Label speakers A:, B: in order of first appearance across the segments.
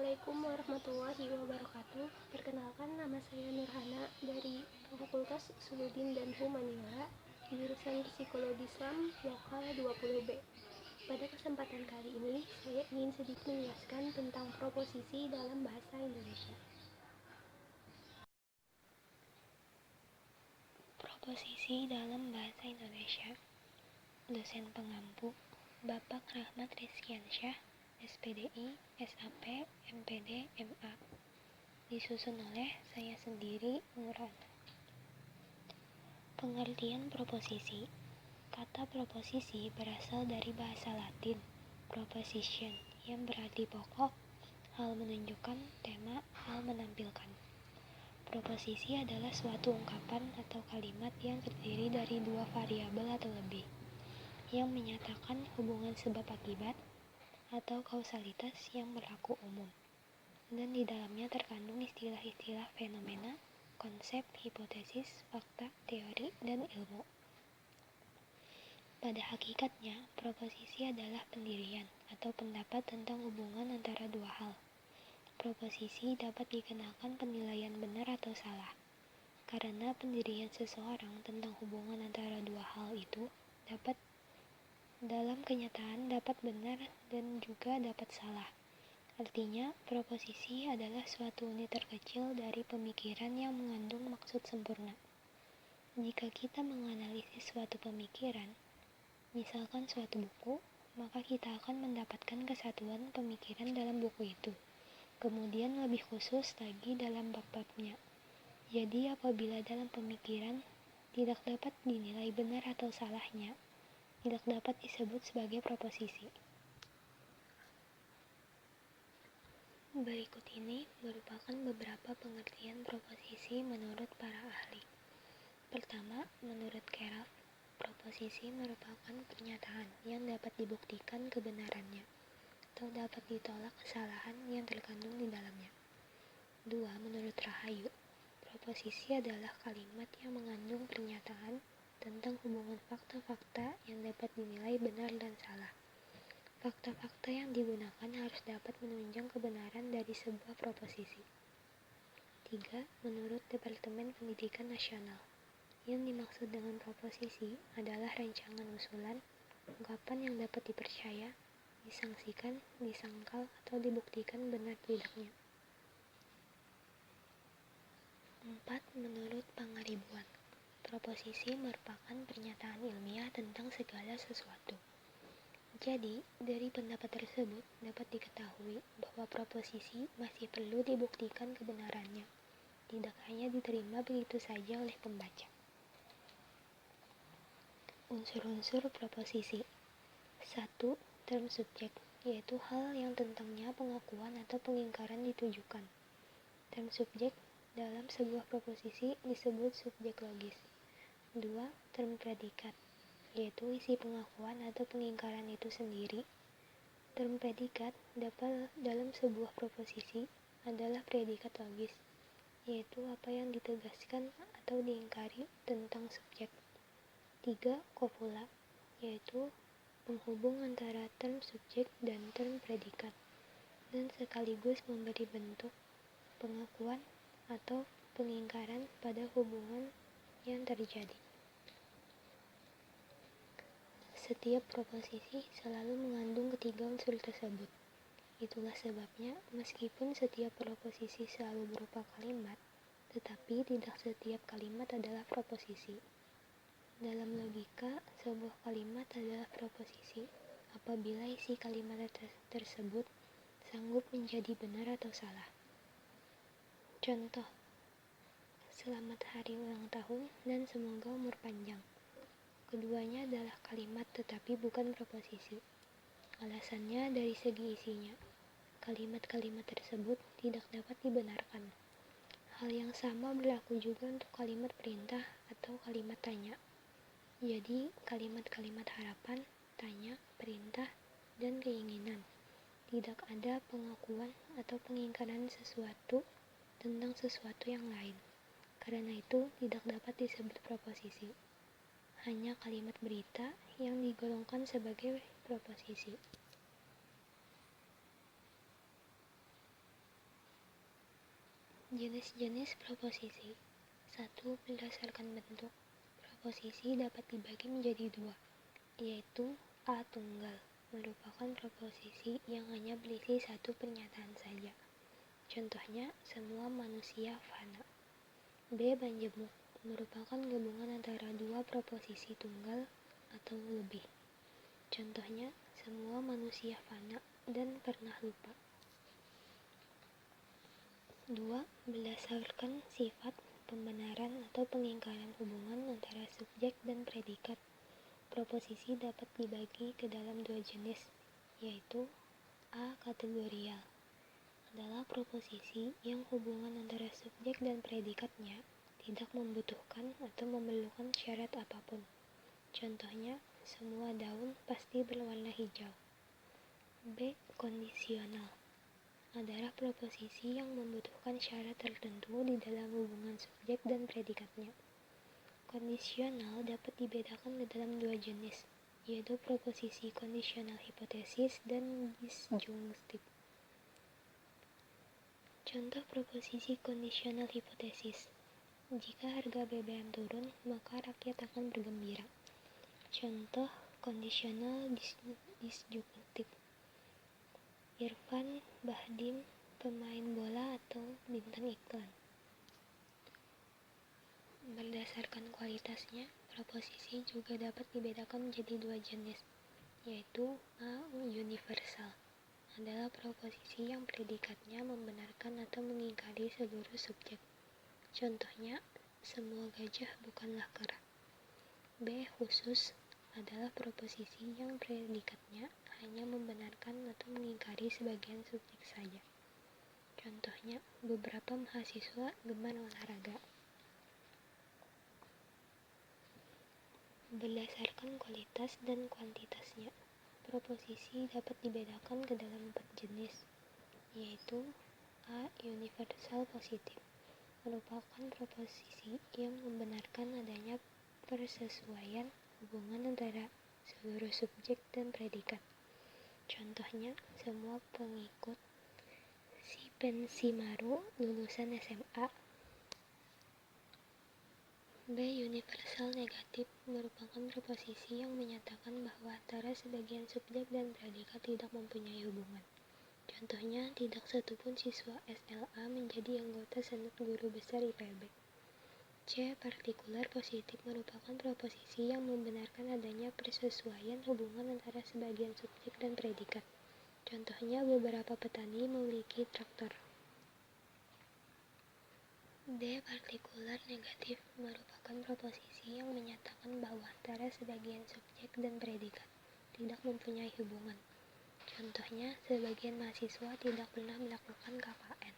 A: Assalamualaikum warahmatullahi wabarakatuh. Perkenalkan, nama saya Nurhana dari Fakultas Usuluddin dan Humaniora, jurusan Psikologi Islam Lokal 20B. Pada kesempatan kali ini, saya ingin sedikit menjelaskan tentang proposisi dalam bahasa Indonesia. Proposisi dalam bahasa Indonesia. Dosen pengampu Bapak Rahmat Rizkiansyah, SPDI, SAP, MPD, MA. Disusun oleh saya sendiri, Nurhana. Pengertian proposisi. Kata proposisi berasal dari bahasa Latin, proposition, yang berarti pokok, hal menunjukkan, tema, hal menampilkan. Proposisi adalah suatu ungkapan atau kalimat yang terdiri dari dua variabel atau lebih, yang menyatakan hubungan sebab akibat atau kausalitas yang berlaku umum, dan di dalamnya terkandung istilah-istilah fenomena, konsep, hipotesis, fakta, teori, dan ilmu. Pada hakikatnya, proposisi adalah pendirian atau pendapat tentang hubungan antara dua hal. Proposisi dapat dikenakan penilaian benar atau salah, karena pendirian seseorang tentang hubungan antara dua hal itu dalam kenyataan dapat benar dan juga dapat salah. Artinya, proposisi adalah suatu unit terkecil dari pemikiran yang mengandung maksud sempurna. Jika kita menganalisis suatu pemikiran, misalkan suatu buku, maka kita akan mendapatkan kesatuan pemikiran dalam buku itu. Kemudian lebih khusus lagi dalam bab-babnya. Jadi apabila dalam pemikiran tidak dapat dinilai benar atau salahnya, tidak dapat disebut sebagai proposisi. Berikut ini merupakan beberapa pengertian proposisi menurut para ahli. Pertama, menurut Keraf, proposisi merupakan pernyataan yang dapat dibuktikan kebenarannya atau dapat ditolak kesalahan yang terkandung di dalamnya. Dua, menurut Rahayu, proposisi adalah kalimat yang mengandung pernyataan tentang hubungan fakta-fakta yang dapat dinilai benar dan salah. Fakta-fakta yang digunakan harus dapat menunjang kebenaran dari sebuah proposisi. 3. Menurut Departemen Pendidikan Nasional, yang dimaksud dengan proposisi adalah rancangan usulan, ungkapan yang dapat dipercaya, disangsikan, disangkal, atau dibuktikan benar tidaknya. 4. Menurut Pangaribuan, proposisi merupakan pernyataan ilmiah tentang segala sesuatu. Jadi, dari pendapat tersebut dapat diketahui bahwa proposisi masih perlu dibuktikan kebenarannya, tidak hanya diterima begitu saja oleh pembaca. Unsur-unsur proposisi. 1. Term subjek, yaitu hal yang tentangnya pengakuan atau pengingkaran ditujukan. Term subjek dalam sebuah proposisi disebut subjek logis. 2. Term predikat, yaitu isi pengakuan atau pengingkaran itu sendiri. Term predikat dalam sebuah proposisi adalah predikat logis, yaitu apa yang ditegaskan atau diingkari tentang subjek. 3. Kopula, yaitu penghubung antara term subjek dan term predikat, dan sekaligus memberi bentuk pengakuan atau pengingkaran pada hubungan yang terjadi. Setiap proposisi selalu mengandung ketiga unsur tersebut. Itulah sebabnya, meskipun setiap proposisi selalu berupa kalimat, tetapi tidak setiap kalimat adalah proposisi. Dalam logika, sebuah kalimat adalah proposisi apabila isi kalimat tersebut sanggup menjadi benar atau salah. Contoh, selamat hari ulang tahun dan semoga umur panjang. Keduanya adalah kalimat tetapi bukan proposisi. Alasannya dari segi isinya. Kalimat-kalimat tersebut tidak dapat dibenarkan. Hal yang sama berlaku juga untuk kalimat perintah atau kalimat tanya. Jadi, kalimat-kalimat harapan, tanya, perintah, dan keinginan. Tidak ada pengakuan atau pengingkaran sesuatu tentang sesuatu yang lain. Karena itu, tidak dapat disebut proposisi. Hanya kalimat berita yang digolongkan sebagai proposisi. Jenis-jenis proposisi. 1. Berdasarkan bentuk. Proposisi dapat dibagi menjadi dua, yaitu A tunggal, merupakan proposisi yang hanya berisi satu pernyataan saja. Contohnya, semua manusia fana. B. Banjemuk, merupakan gabungan antara dua proposisi tunggal atau lebih. Contohnya, semua manusia fana dan pernah lupa. 2. Berdasarkan sifat, pembenaran atau pengingkaran hubungan antara subjek dan predikat. Proposisi dapat dibagi ke dalam dua jenis, yaitu A. Kategorial, adalah proposisi yang hubungan antara subjek dan predikatnya tidak membutuhkan atau memerlukan syarat apapun. Contohnya, semua daun pasti berwarna hijau. B. Kondisional, adalah proposisi yang membutuhkan syarat tertentu di dalam hubungan subjek dan predikatnya. Kondisional dapat dibedakan ke dalam dua jenis, yaitu proposisi kondisional hipotesis dan disjungtif. Contoh proposisi kondisional hipotesis. Jika harga BBM turun, maka rakyat akan bergembira. Contoh kondisional disjungtif. Irfan Bahdim, pemain bola atau bintang iklan. Berdasarkan kualitasnya, proposisi juga dapat dibedakan menjadi dua jenis, yaitu A. Universal, adalah proposisi yang predikatnya membenarkan atau mengingkari seluruh subjek. Contohnya, semua gajah bukanlah kera. B. Khusus, adalah proposisi yang predikatnya hanya membenarkan atau mengingkari sebagian subjek saja. Contohnya, beberapa mahasiswa gemar olahraga. Berdasarkan kualitas dan kuantitasnya, proposisi dapat dibedakan ke dalam 4 jenis, yaitu A. Universal positif, merupakan proposisi yang membenarkan adanya persesuaian hubungan antara seluruh subjek dan predikat. Contohnya, semua pengikut si Pensimaru lulusan SMA. B. Universal negatif, merupakan proposisi yang menyatakan bahwa antara sebagian subjek dan predikat tidak mempunyai hubungan. Contohnya, tidak satupun siswa SLA menjadi anggota Senat Guru Besar IPB. C. Partikular positif, merupakan proposisi yang membenarkan adanya persesuaian hubungan antara sebagian subjek dan predikat. Contohnya, beberapa petani memiliki traktor. D. Partikular negatif, merupakan proposisi yang menyatakan bahwa antara sebagian subjek dan predikat tidak mempunyai hubungan. Contohnya, sebagian mahasiswa tidak pernah melakukan KKN.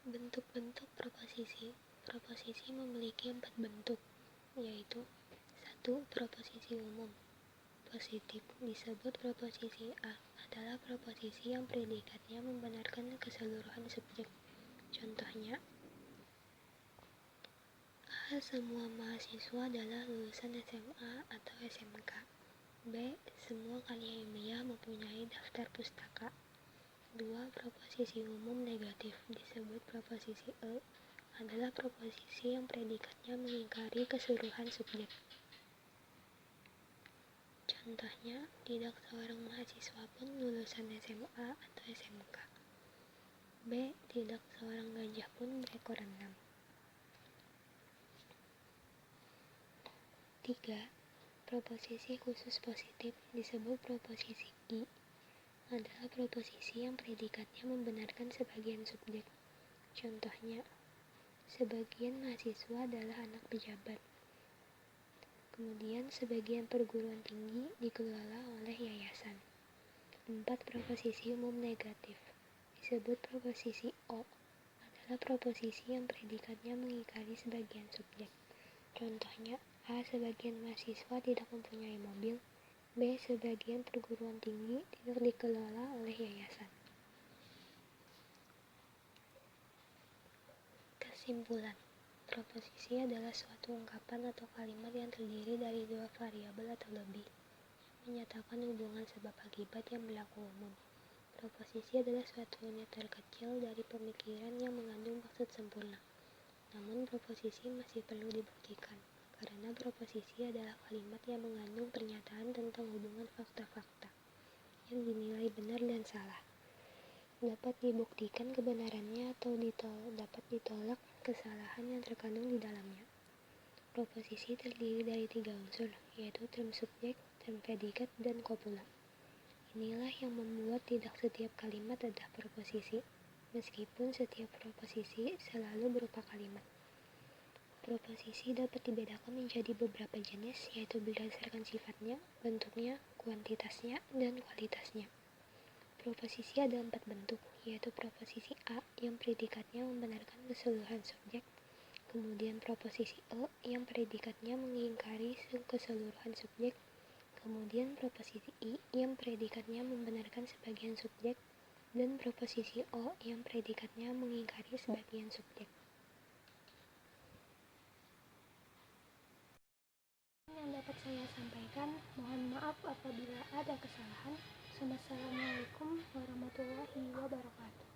A: Bentuk-bentuk proposisi. Proposisi memiliki 4 bentuk, yaitu 1. Proposisi umum. Positif disebut proposisi A, adalah proposisi yang predikatnya membenarkan keseluruhan subjek. Contohnya, A. Semua mahasiswa adalah lulusan SMA atau SMK. B. Semua karya ilmiah mempunyai daftar pustaka. 2. Proposisi umum negatif disebut proposisi E, adalah proposisi yang predikatnya mengingkari keseluruhan subjek. Contohnya, tidak seorang mahasiswa pun lulusan SMA atau SMK. B. Tidak seorang gajah pun berekor 6. 3. Proposisi khusus positif disebut proposisi I, adalah proposisi yang predikatnya membenarkan sebagian subjek. Contohnya, sebagian mahasiswa adalah anak pejabat. Kemudian, sebagian perguruan tinggi dikelola oleh yayasan. 4. Proposisi umum negatif disebut proposisi O, adalah proposisi yang predikatnya mengingkari sebagian subjek. Contohnya, A. Sebagian mahasiswa tidak mempunyai mobil. B. Sebagian perguruan tinggi tidak dikelola oleh yayasan. Kesimpulan. Proposisi adalah suatu ungkapan atau kalimat yang terdiri dari dua variabel atau lebih, menyatakan hubungan sebab akibat yang berlaku umum. Proposisi adalah suatu unit terkecil dari pemikiran yang mengandung maksud sempurna. Namun proposisi masih perlu dibuktikan, karena proposisi adalah kalimat yang mengandung pernyataan tentang hubungan fakta-fakta yang dinilai benar dan salah. Dapat dibuktikan kebenarannya atau dapat ditolak kesalahan yang terkandung di dalamnya. Proposisi terdiri dari 3 unsur, yaitu term subjek, term predikat, dan copula. Inilah yang membuat tidak setiap kalimat adalah proposisi, meskipun setiap proposisi selalu berupa kalimat. Proposisi dapat dibedakan menjadi beberapa jenis, yaitu berdasarkan sifatnya, bentuknya, kuantitasnya, dan kualitasnya. Proposisi ada 4 bentuk, yaitu proposisi A yang predikatnya membenarkan keseluruhan subjek, kemudian proposisi E yang predikatnya mengingkari keseluruhan subjek, kemudian proposisi I yang predikatnya membenarkan sebagian subjek, dan proposisi O yang predikatnya mengingkari sebagian subjek. Yang dapat saya sampaikan, mohon maaf apabila ada kesalahan. Wassalamualaikum warahmatullahi wabarakatuh.